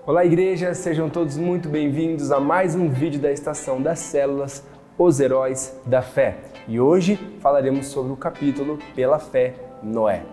Olá, igreja! Sejam todos muito bem-vindos a mais um vídeo da Estação das Células, Os Heróis da Fé. E hoje falaremos sobre o capítulo Pela Fé, Noé.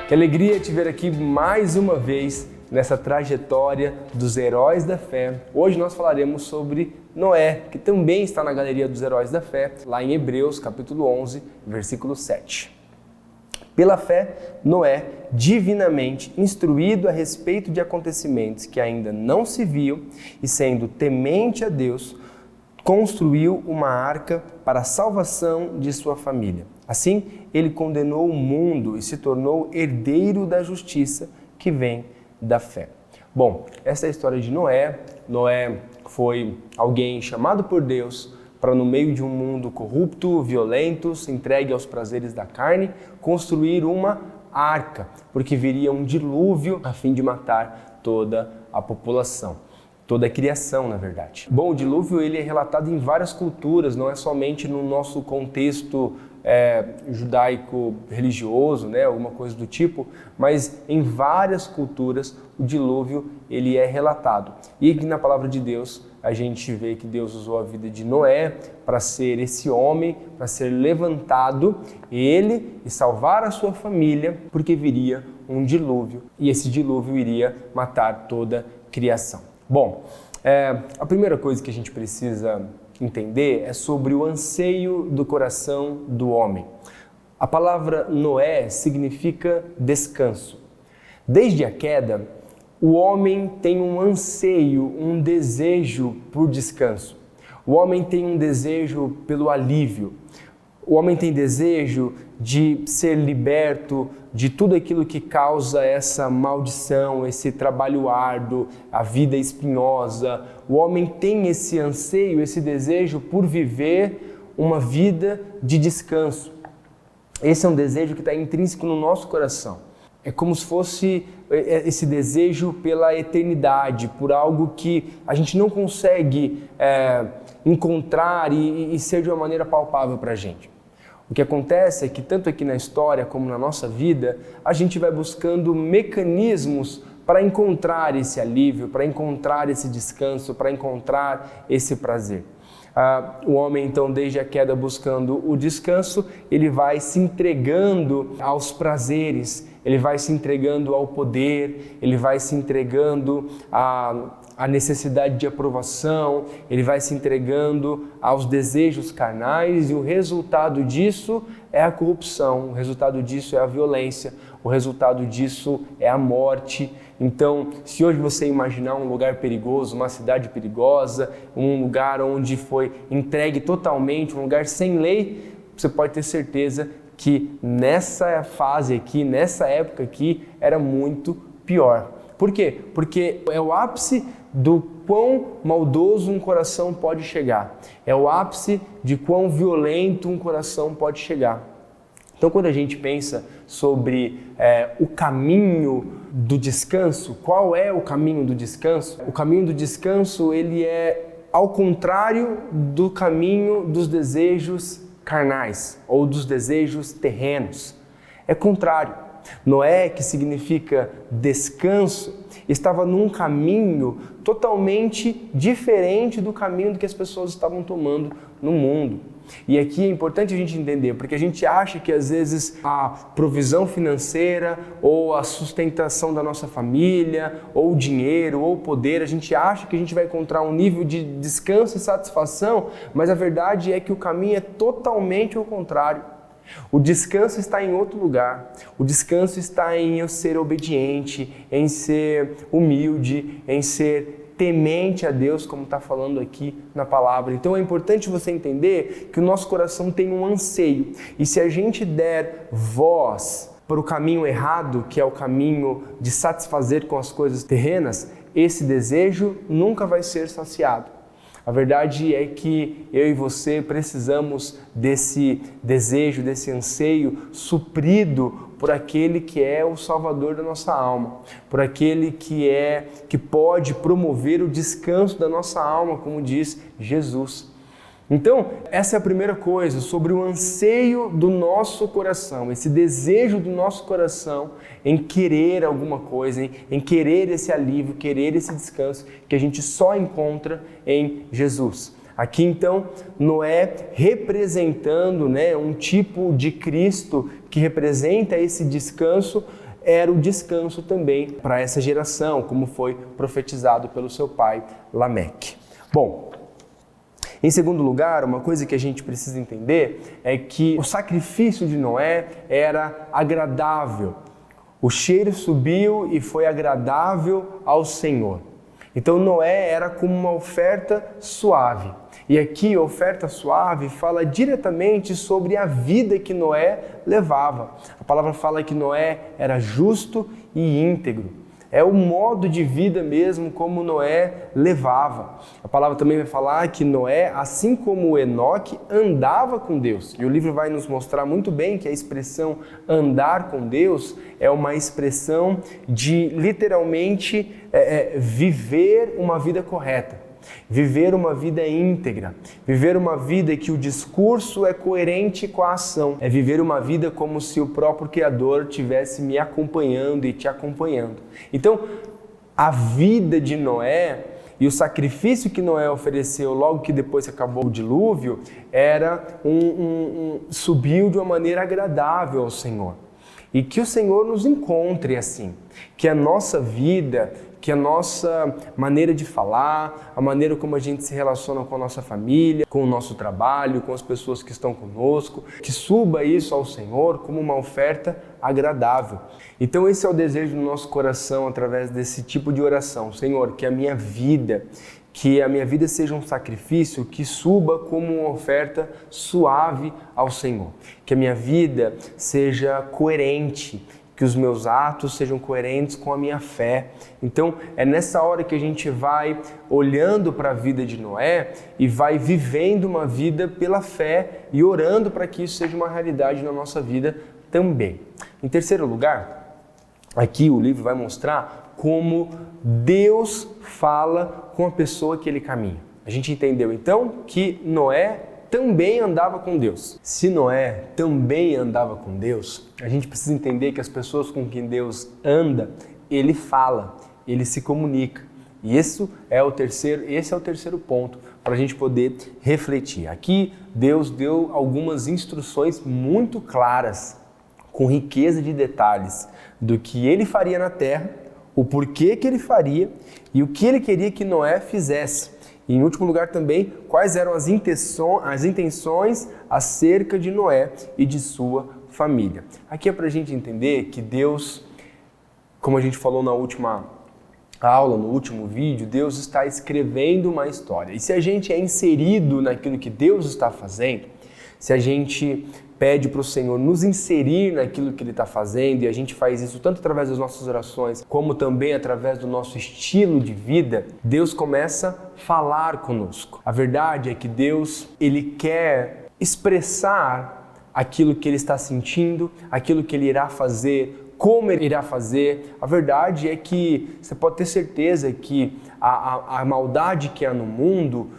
Que alegria te ver aqui mais uma vez nessa trajetória dos heróis da fé. Hoje nós falaremos sobre Noé, que também está na galeria dos heróis da fé, lá em Hebreus, capítulo 11, versículo 7. Pela fé, Noé, divinamente instruído a respeito de acontecimentos que ainda não se viam e sendo temente a Deus, construiu uma arca para a salvação de sua família. Assim, ele condenou o mundo e se tornou herdeiro da justiça que vem da fé. Bom, essa é a história de Noé. Noé foi alguém chamado por Deus para, no meio de um mundo corrupto, violento, se entregue aos prazeres da carne, construir uma arca, porque viria um dilúvio a fim de matar toda a população. Toda a criação, na verdade. Bom, o dilúvio ele é relatado em várias culturas, não é somente no nosso contexto judaico-religioso, né, alguma coisa do tipo, mas em várias culturas o dilúvio ele é relatado. E aqui na palavra de Deus a gente vê que Deus usou a vida de Noé para ser esse homem, para ser levantado, ele e salvar a sua família, porque viria um dilúvio e esse dilúvio iria matar toda a criação. Bom, a primeira coisa que a gente precisa entender é sobre o anseio do coração do homem. A palavra Noé significa descanso. Desde a queda, o homem tem um anseio, um desejo por descanso. O homem tem um desejo pelo alívio. O homem tem desejo de ser liberto de tudo aquilo que causa essa maldição, esse trabalho árduo, a vida espinhosa. O homem tem esse anseio, esse desejo por viver uma vida de descanso. Esse é um desejo que está intrínseco no nosso coração. É como se fosse esse desejo pela eternidade, por algo que a gente não consegue encontrar e ser de uma maneira palpável para a gente. O que acontece é que tanto aqui na história como na nossa vida, a gente vai buscando mecanismos para encontrar esse alívio, para encontrar esse descanso, para encontrar esse prazer. O homem, então, desde a queda buscando o descanso, ele vai se entregando aos prazeres, ele vai se entregando ao poder, ele vai se entregando à necessidade de aprovação, ele vai se entregando aos desejos carnais e o resultado disso é a corrupção, o resultado disso é a violência, o resultado disso é a morte. Então, se hoje você imaginar um lugar perigoso, uma cidade perigosa, um lugar onde foi entregue totalmente, um lugar sem lei, você pode ter certeza que nessa fase aqui, nessa época aqui, era muito pior. Por quê? Porque é o ápice do quão maldoso um coração pode chegar. É o ápice de quão violento um coração pode chegar. Então, quando a gente pensa sobre o caminho do descanso, qual é o caminho do descanso? O caminho do descanso, ele é ao contrário do caminho dos desejos carnais ou dos desejos terrenos. É contrário. Noé, que significa descanso, estava num caminho totalmente diferente do caminho que as pessoas estavam tomando no mundo. E aqui é importante a gente entender, porque a gente acha que às vezes a provisão financeira ou a sustentação da nossa família, ou o dinheiro, ou o poder, a gente acha que a gente vai encontrar um nível de descanso e satisfação, mas a verdade é que o caminho é totalmente ao contrário. O descanso está em outro lugar. O descanso está em eu ser obediente, em ser humilde, em ser temente a Deus, como está falando aqui na palavra. Então é importante você entender que o nosso coração tem um anseio. E se a gente der voz para o caminho errado, que é o caminho de satisfazer com as coisas terrenas, esse desejo nunca vai ser saciado. A verdade é que eu e você precisamos desse desejo, desse anseio suprido por aquele que é o Salvador da nossa alma, por aquele que pode promover o descanso da nossa alma, como diz Jesus. Então, essa é a primeira coisa, sobre o anseio do nosso coração, esse desejo do nosso coração em querer alguma coisa, em querer esse alívio, querer esse descanso que a gente só encontra em Jesus. Aqui então, Noé representando, um tipo de Cristo que representa esse descanso, era o descanso também para essa geração, como foi profetizado pelo seu pai Lameque. Bom, em segundo lugar, uma coisa que a gente precisa entender é que o sacrifício de Noé era agradável. O cheiro subiu e foi agradável ao Senhor. Então Noé era como uma oferta suave. E aqui, oferta suave fala diretamente sobre a vida que Noé levava. A palavra fala que Noé era justo e íntegro. É o modo de vida mesmo como Noé levava. A palavra também vai falar que Noé, assim como Enoque, andava com Deus. E o livro vai nos mostrar muito bem que a expressão andar com Deus é uma expressão de literalmente viver uma vida correta. Viver uma vida íntegra, viver uma vida que o discurso é coerente com a ação, é viver uma vida como se o próprio Criador estivesse me acompanhando e te acompanhando. Então, a vida de Noé e o sacrifício que Noé ofereceu logo que depois que acabou o dilúvio era subiu de uma maneira agradável ao Senhor. E que o Senhor nos encontre assim, que a nossa vida, que a nossa maneira de falar, a maneira como a gente se relaciona com a nossa família, com o nosso trabalho, com as pessoas que estão conosco, que suba isso ao Senhor como uma oferta agradável. Então esse é o desejo do nosso coração através desse tipo de oração. Senhor, que a minha vida seja um sacrifício que suba como uma oferta suave ao Senhor. Que a minha vida seja coerente, que os meus atos sejam coerentes com a minha fé. Então, é nessa hora que a gente vai olhando para a vida de Noé e vai vivendo uma vida pela fé e orando para que isso seja uma realidade na nossa vida também. Em terceiro lugar, aqui o livro vai mostrar como Deus fala com a pessoa que ele caminha. A gente entendeu então que Noé também andava com Deus. Se Noé também andava com Deus, a gente precisa entender que as pessoas com quem Deus anda, ele fala, ele se comunica. E esse é o terceiro ponto para a gente poder refletir. Aqui Deus deu algumas instruções muito claras, com riqueza de detalhes, do que ele faria na terra, o porquê que ele faria e o que ele queria que Noé fizesse. E, em último lugar também, quais eram as intenções acerca de Noé e de sua família. Aqui é para a gente entender que Deus, como a gente falou na última aula, no último vídeo, Deus está escrevendo uma história. E se a gente é inserido naquilo que Deus está fazendo, se a gente pede para o Senhor nos inserir naquilo que Ele está fazendo, e a gente faz isso tanto através das nossas orações, como também através do nosso estilo de vida, Deus começa a falar conosco. A verdade é que Deus, Ele quer expressar aquilo que Ele está sentindo, aquilo que Ele irá fazer, como Ele irá fazer. A verdade é que você pode ter certeza que a maldade que há no mundo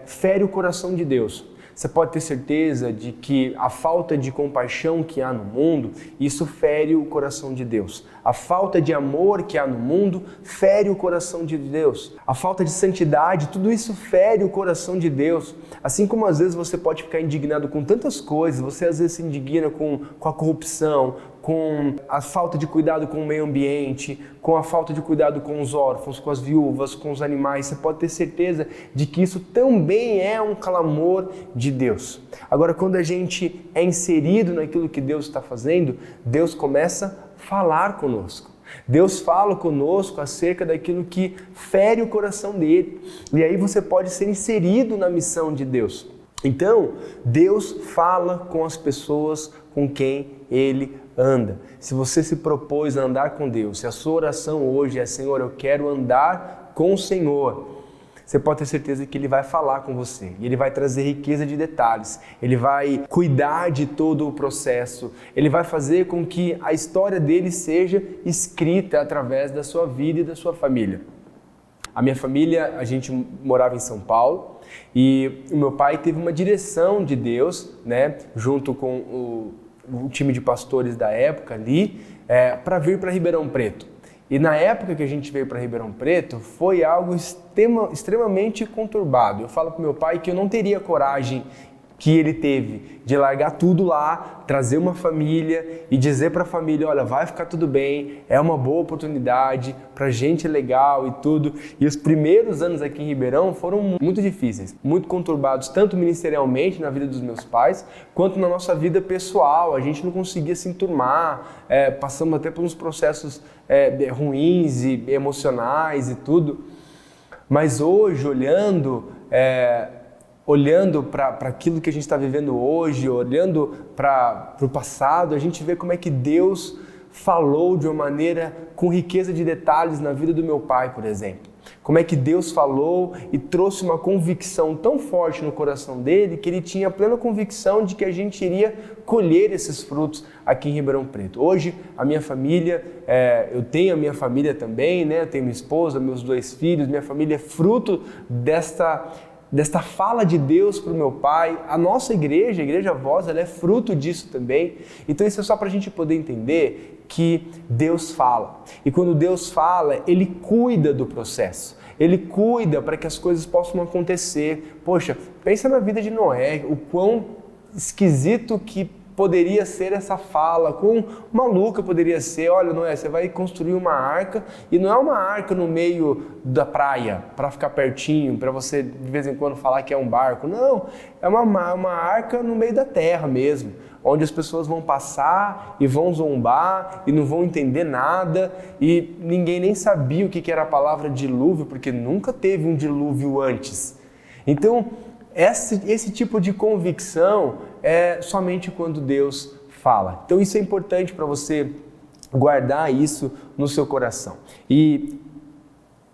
fere o coração de Deus. Você pode ter certeza de que a falta de compaixão que há no mundo, isso fere o coração de Deus. A falta de amor que há no mundo fere o coração de Deus. A falta de santidade, tudo isso fere o coração de Deus. Assim como às vezes você pode ficar indignado com tantas coisas, você às vezes se indigna com a corrupção, com a falta de cuidado com o meio ambiente, com a falta de cuidado com os órfãos, com as viúvas, com os animais. Você pode ter certeza de que isso também é um clamor de Deus. Agora, quando a gente é inserido naquilo que Deus está fazendo, Deus começa a falar conosco. Deus fala conosco acerca daquilo que fere o coração dele. E aí você pode ser inserido na missão de Deus. Então, Deus fala com as pessoas com quem Ele anda. Se você se propôs a andar com Deus, se a sua oração hoje é: Senhor, eu quero andar com o Senhor, você pode ter certeza que Ele vai falar com você. E Ele vai trazer riqueza de detalhes. Ele vai cuidar de todo o processo. Ele vai fazer com que a história dele seja escrita através da sua vida e da sua família. A minha família, a gente morava em São Paulo e o meu pai teve uma direção de Deus, né, junto com o time de pastores da época ali, para vir para Ribeirão Preto. E na época que a gente veio para Ribeirão Preto, foi algo extremamente conturbado. Eu falo para meu pai que eu não teria coragem que ele teve de largar tudo lá, trazer uma família e dizer para a família, olha, vai ficar tudo bem, é uma boa oportunidade, pra gente é legal e tudo. E os primeiros anos aqui em Ribeirão foram muito difíceis, muito conturbados, tanto ministerialmente na vida dos meus pais, quanto na nossa vida pessoal. A gente não conseguia se enturmar, passamos até por uns processos ruins e emocionais e tudo. Mas hoje, olhando para aquilo que a gente está vivendo hoje, olhando para o passado, a gente vê como é que Deus falou de uma maneira com riqueza de detalhes na vida do meu pai, por exemplo. Como é que Deus falou e trouxe uma convicção tão forte no coração dele que ele tinha plena convicção de que a gente iria colher esses frutos aqui em Ribeirão Preto. Hoje, a minha família, eu tenho a minha família também, né? Eu tenho minha esposa, meus 2 filhos, minha família é fruto desta fala de Deus para o meu pai. A nossa igreja, a Igreja Voz, ela é fruto disso também. Então isso é só para a gente poder entender que Deus fala. E quando Deus fala, Ele cuida do processo. Ele cuida para que as coisas possam acontecer. Poxa, pensa na vida de Noé, o quão esquisito que poderia ser essa fala, quão maluca poderia ser. Olha, Noé, você vai construir uma arca, e não é uma arca no meio da praia, para ficar pertinho, para você de vez em quando falar que é um barco. Não, é uma arca no meio da terra mesmo, onde as pessoas vão passar e vão zombar e não vão entender nada, e ninguém nem sabia o que era a palavra dilúvio, porque nunca teve um dilúvio antes. Então, esse tipo de convicção é somente quando Deus fala. Então isso é importante para você guardar isso no seu coração. E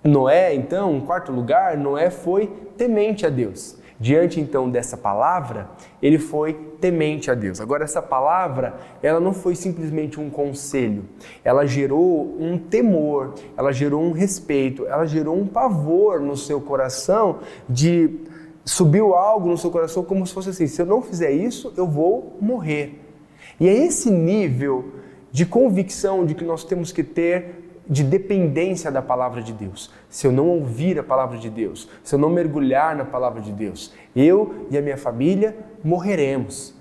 Noé, então, em quarto lugar, Noé foi temente a Deus. Diante então dessa palavra, ele foi temente a Deus. Agora essa palavra, ela não foi simplesmente um conselho, ela gerou um temor, ela gerou um respeito, ela gerou um pavor no seu coração subiu algo no seu coração como se fosse assim, se eu não fizer isso, eu vou morrer. E é esse nível de convicção de que nós temos que ter de dependência da palavra de Deus. Se eu não ouvir a palavra de Deus, se eu não mergulhar na palavra de Deus, eu e a minha família morreremos.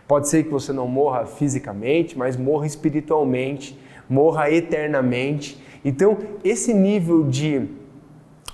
Pode ser que você não morra fisicamente, mas morra espiritualmente, morra eternamente. Então, esse nível de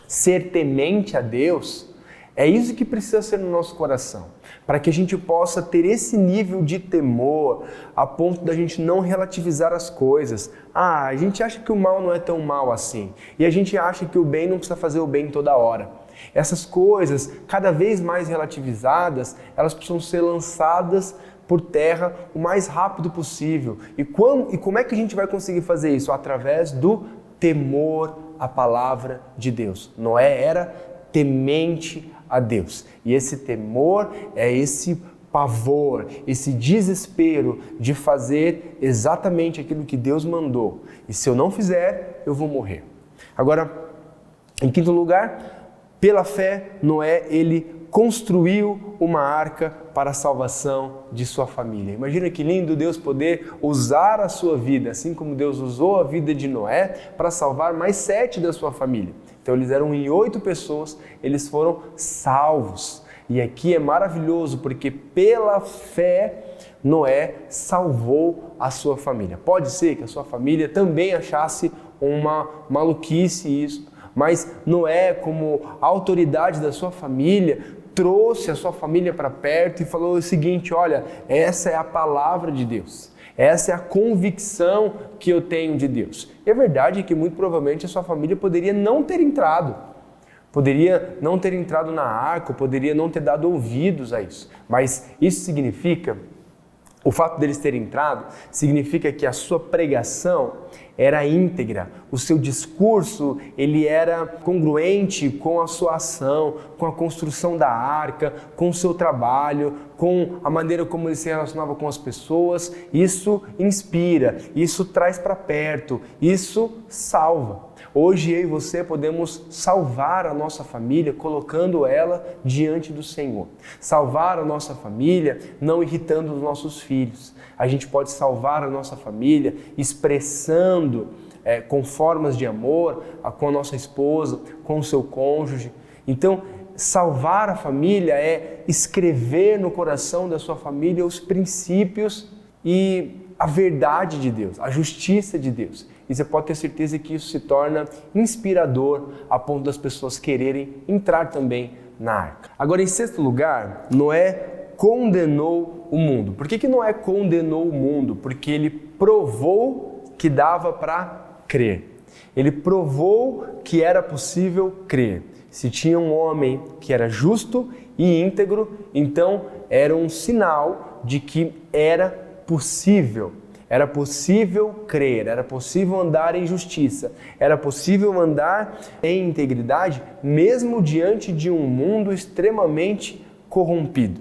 ser temente a Deus, é isso que precisa ser no nosso coração, para que a gente possa ter esse nível de temor a ponto da gente não relativizar as coisas. A gente acha que o mal não é tão mal assim, e a gente acha que o bem não precisa fazer o bem toda hora. Essas coisas, cada vez mais relativizadas, elas precisam ser lançadas por terra o mais rápido possível. E como é que a gente vai conseguir fazer isso? Através do temor à palavra de Deus. Noé era temente a Deus. E esse temor é esse pavor, esse desespero de fazer exatamente aquilo que Deus mandou. E se eu não fizer, eu vou morrer. Agora, em quinto lugar, pela fé, Noé, ele construiu uma arca para a salvação de sua família. Imagina que lindo Deus poder usar a sua vida, assim como Deus usou a vida de Noé para salvar mais 7 da sua família. Então eles eram em 8 pessoas, eles foram salvos. E aqui é maravilhoso porque pela fé Noé salvou a sua família. Pode ser que a sua família também achasse uma maluquice isso, mas Noé, como autoridade da sua família, trouxe a sua família para perto e falou o seguinte: olha, essa é a palavra de Deus. Essa é a convicção que eu tenho de Deus. E a verdade é que muito provavelmente a sua família poderia não ter entrado. Poderia não ter entrado na arca, poderia não ter dado ouvidos a isso. Mas isso significa, o fato deles terem entrado, significa que a sua pregação, era íntegra, o seu discurso ele era congruente com a sua ação, com a construção da arca, com o seu trabalho, com a maneira como ele se relacionava com as pessoas. Isso inspira, isso traz para perto, isso salva. Hoje eu e você podemos salvar a nossa família colocando ela diante do Senhor. Salvar a nossa família não irritando os nossos filhos. A gente pode salvar a nossa família expressando com formas de amor com a nossa esposa, com o seu cônjuge. Então, salvar a família é escrever no coração da sua família os princípios e a verdade de Deus, a justiça de Deus. E você pode ter certeza que isso se torna inspirador a ponto das pessoas quererem entrar também na arca. Agora, em sexto lugar, Noé condenou o mundo. Por que Noé condenou o mundo? Porque ele provou que dava para crer. Ele provou que era possível crer. Se tinha um homem que era justo e íntegro, então era um sinal de que era possível. Era possível crer, era possível andar em justiça, era possível andar em integridade, mesmo diante de um mundo extremamente corrompido.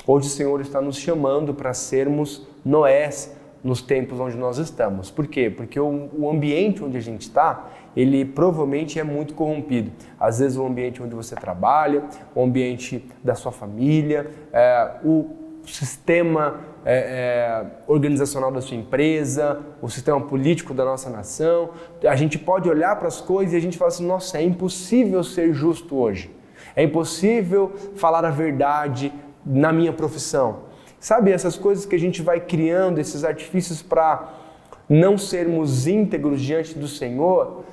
Hoje o Senhor está nos chamando para sermos Noés nos tempos onde nós estamos. Por quê? Porque o ambiente onde a gente está, ele provavelmente é muito corrompido. Às vezes o ambiente onde você trabalha, o ambiente da sua família, o sistema organizacional da sua empresa, o sistema político da nossa nação. A gente pode olhar para as coisas e a gente fala assim, nossa, é impossível ser justo hoje. É impossível falar a verdade na minha profissão. Sabe, essas coisas que a gente vai criando, esses artifícios para não sermos íntegros diante do Senhor,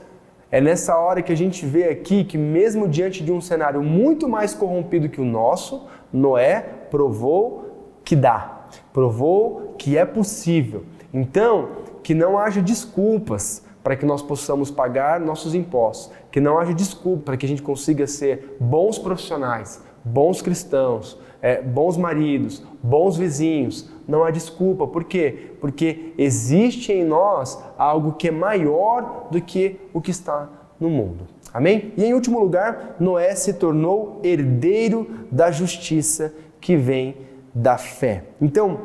é nessa hora que a gente vê aqui que mesmo diante de um cenário muito mais corrompido que o nosso, Noé provou que dá, provou que é possível. Então, que não haja desculpas para que nós possamos pagar nossos impostos, que não haja desculpa para que a gente consiga ser bons profissionais, bons cristãos, bons maridos, bons vizinhos. Não há desculpa. Por quê? Porque existe em nós algo que é maior do que o que está no mundo. Amém? E em último lugar, Noé se tornou herdeiro da justiça que vem da fé. Então,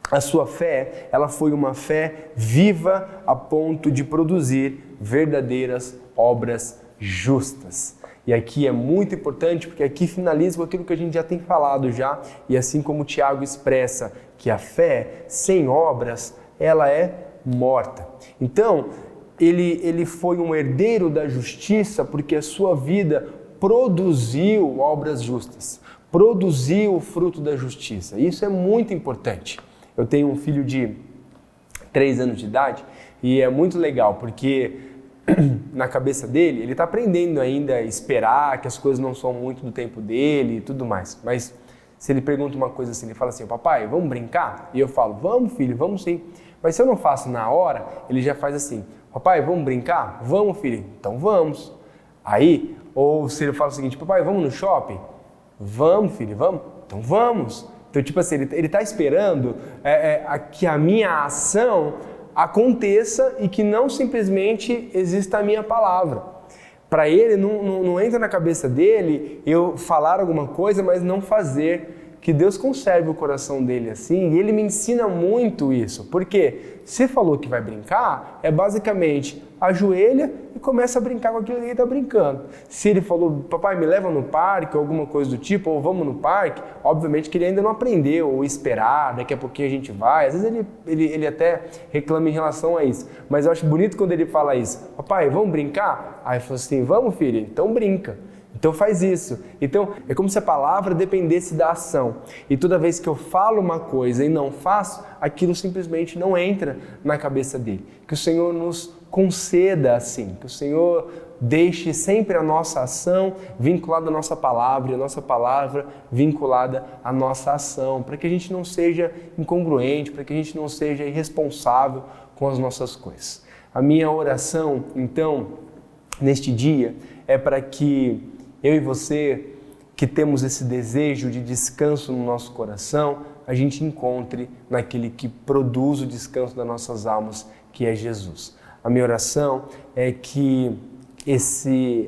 a sua fé, ela foi uma fé viva a ponto de produzir verdadeiras obras justas. E aqui é muito importante, porque aqui finaliza com aquilo que a gente já tem falado já, e assim como o Tiago expressa que a fé sem obras, ela é morta. Então, ele foi um herdeiro da justiça porque a sua vida produziu obras justas, produziu o fruto da justiça. Isso é muito importante. Eu tenho um filho de 3 anos de idade e é muito legal porque na cabeça dele, ele está aprendendo ainda a esperar, que as coisas não são muito do tempo dele e tudo mais. Mas se ele pergunta uma coisa assim, ele fala assim, papai, vamos brincar? E eu falo, vamos filho, vamos sim. Mas se eu não faço na hora, ele já faz assim, papai, vamos brincar? Vamos filho, então vamos. Aí, ou se ele fala o seguinte, papai, vamos no shopping? Vamos filho, vamos? Então vamos. Então tipo assim, ele está esperando que a minha ação aconteça e que não simplesmente exista a minha palavra. Para ele, não entra na cabeça dele eu falar alguma coisa, mas não fazer. Que Deus conserve o coração dele assim, e ele me ensina muito isso. Porque se falou que vai brincar, é basicamente ajoelha e começa a brincar com aquilo que ele está brincando. Se ele falou, papai, me leva no parque, ou alguma coisa do tipo, ou vamos no parque, obviamente que ele ainda não aprendeu, ou esperar, daqui a pouquinho a gente vai. Às vezes ele até reclama em relação a isso. Mas eu acho bonito quando ele fala isso, papai, vamos brincar? Aí ele falou assim, vamos filho, então brinca. Então faz isso. Então é como se a palavra dependesse da ação. E toda vez que eu falo uma coisa e não faço, aquilo simplesmente não entra na cabeça dele. Que o Senhor nos conceda assim, que o Senhor deixe sempre a nossa ação vinculada à nossa palavra e a nossa palavra vinculada à nossa ação, para que a gente não seja incongruente, para que a gente não seja irresponsável com as nossas coisas. A minha oração, então, neste dia, é para que eu e você, que temos esse desejo de descanso no nosso coração, a gente encontre naquele que produz o descanso das nossas almas, que é Jesus. A minha oração é que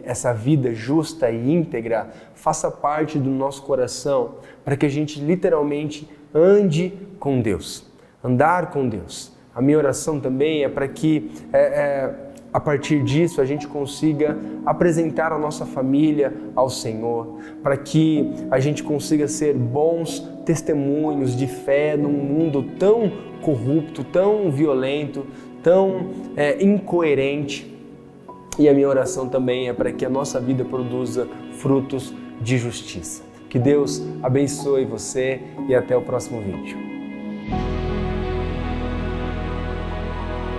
essa vida justa e íntegra faça parte do nosso coração, para que a gente literalmente ande com Deus, andar com Deus. A minha oração também é para que a partir disso a gente consiga apresentar a nossa família ao Senhor, para que a gente consiga ser bons testemunhos de fé num mundo tão corrupto, tão violento, tão incoerente. E a minha oração também é para que a nossa vida produza frutos de justiça. Que Deus abençoe você e até o próximo vídeo.